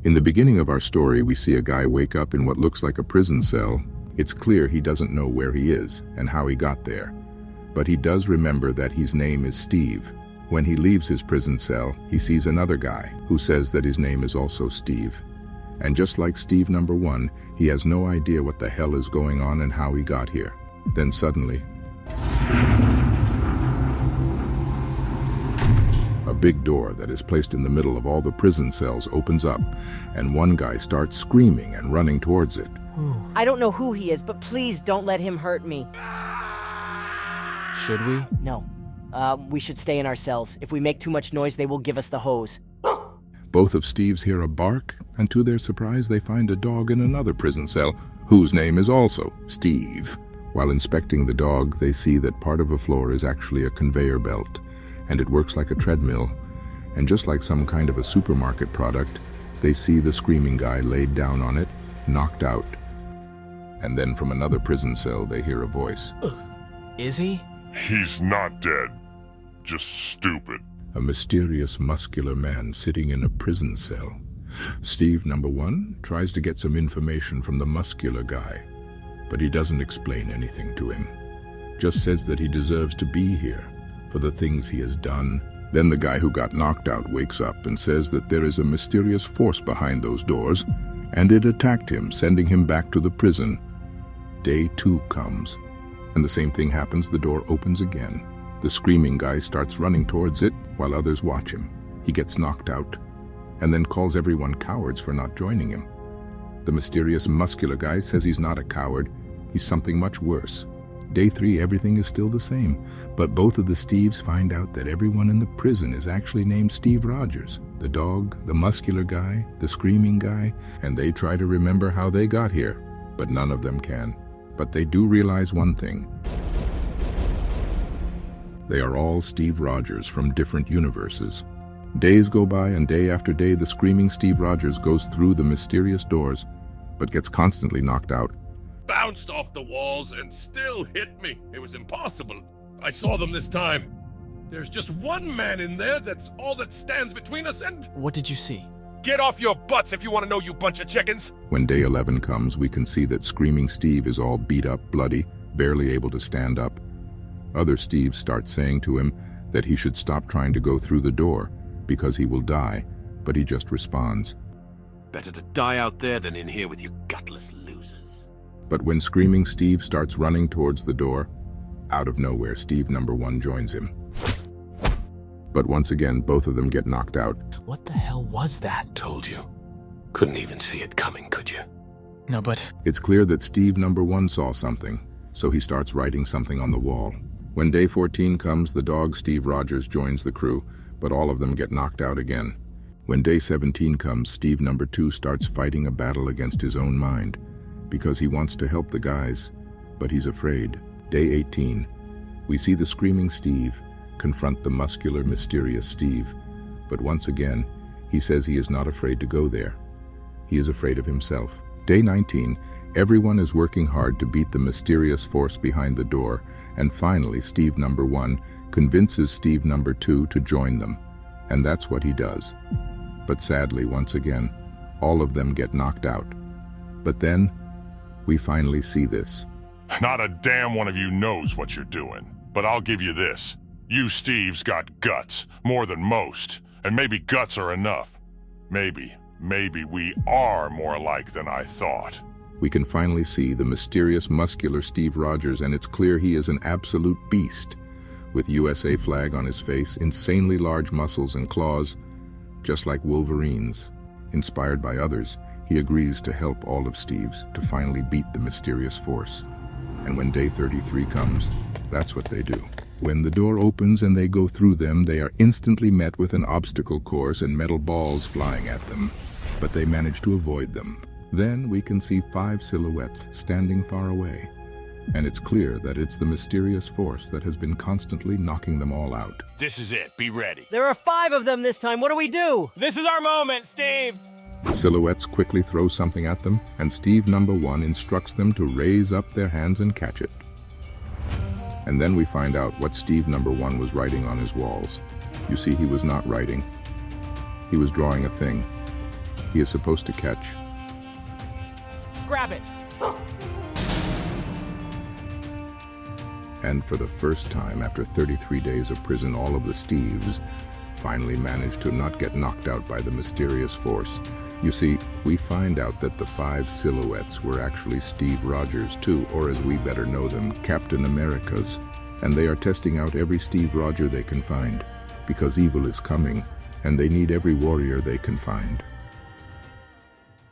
In the beginning of our story, we see a guy wake up in what looks like a prison cell. It's clear he doesn't know where he is and how he got there. But he does remember that his name is Steve. When he leaves his prison cell, he sees another guy who says that his name is also Steve. And just like Steve number 1, he has no idea what the hell is going on and how he got here. Then suddenly, a big door that is placed in the middle of all the prison cells opens up, and one guy starts screaming and running towards it. I don't know who he is, but please don't let him hurt me. Should we? No. We should stay in our cells. If we make too much noise, they will give us the hose. Both of Steve's hear a bark, and to their surprise, they find a dog in another prison cell, whose name is also Steve. While inspecting the dog, they see that part of the floor is actually a conveyor belt, and it works like a treadmill. And just like some kind of a supermarket product, they see the screaming guy laid down on it, knocked out. And then from another prison cell, they hear a voice. Is he? He's not dead. Just stupid. A mysterious, muscular man sitting in a prison cell. Steve number 1 tries to get some information from the muscular guy, but he doesn't explain anything to him. Just says that he deserves to be here for the things he has done. Then the guy who got knocked out wakes up and says that there is a mysterious force behind those doors, and it attacked him, sending him back to the prison. Day 2 comes, and the same thing happens. The door opens again. The screaming guy starts running towards it while others watch him. He gets knocked out, and then calls everyone cowards for not joining him. The mysterious muscular guy says he's not a coward, he's something much worse. Day 3, everything is still the same, but both of the Steves find out that everyone in the prison is actually named Steve Rogers. The dog, the muscular guy, the screaming guy, and they try to remember how they got here, but none of them can. But they do realize one thing. They are all Steve Rogers from different universes. Days go by, and day after day the screaming Steve Rogers goes through the mysterious doors, but gets constantly knocked out. Bounced off the walls and still hit me. It was impossible. I saw them this time. There's just one man in there. That's all that stands between us and... What did you see? Get off your butts if you want to know, you bunch of chickens. When day 11 comes, we can see that screaming Steve is all beat up, bloody, barely able to stand up. Other Steves start saying to him that he should stop trying to go through the door because he will die, but he just responds, Better to die out there than in here with you gutless losers. But when screaming Steve starts running towards the door, out of nowhere, Steve number 1 joins him. But once again, both of them get knocked out. What the hell was that? Told you. Couldn't even see it coming, could you? No, but... It's clear that Steve number 1 saw something, so he starts writing something on the wall. When day 14 comes, the dog Steve Rogers joins the crew, but all of them get knocked out again. When day 17 comes, Steve number 2 starts fighting a battle against his own mind, because he wants to help the guys, but he's afraid. Day 18, we see the screaming Steve confront the muscular, mysterious Steve, but once again, he says he is not afraid to go there. He is afraid of himself. Day 19, everyone is working hard to beat the mysterious force behind the door, and finally Steve number 1 convinces Steve number 2 to join them, and that's what he does. But sadly, once again, all of them get knocked out. But then, we finally see this. Not a damn one of you knows what you're doing, but I'll give you this. You Steves got guts, more than most, and maybe guts are enough. Maybe we are more alike than I thought. We can finally see the mysterious muscular Steve Rogers, and it's clear he is an absolute beast. With USA flag on his face, insanely large muscles and claws, just like Wolverine's. Inspired by others, he agrees to help all of Steve's to finally beat the mysterious force. And when day 33 comes, that's what they do. When the door opens and they go through them, they are instantly met with an obstacle course and metal balls flying at them, but they manage to avoid them. Then we can see 5 silhouettes standing far away, and it's clear that it's the mysterious force that has been constantly knocking them all out. This is it. Be ready. There are 5 of them this time. What do we do? This is our moment, Steves! The silhouettes quickly throw something at them, and Steve number 1 instructs them to raise up their hands and catch it. And then we find out what Steve number 1 was writing on his walls. You see, he was not writing. He was drawing a thing. he is supposed to catch. Grab it! And for the first time after 33 days of prison, all of the Steves finally managed to not get knocked out by the mysterious force. You see, we find out that the 5 silhouettes were actually Steve Rogers too, or as we better know them, Captain America's. And they are testing out every Steve Roger they can find, because evil is coming, and they need every warrior they can find.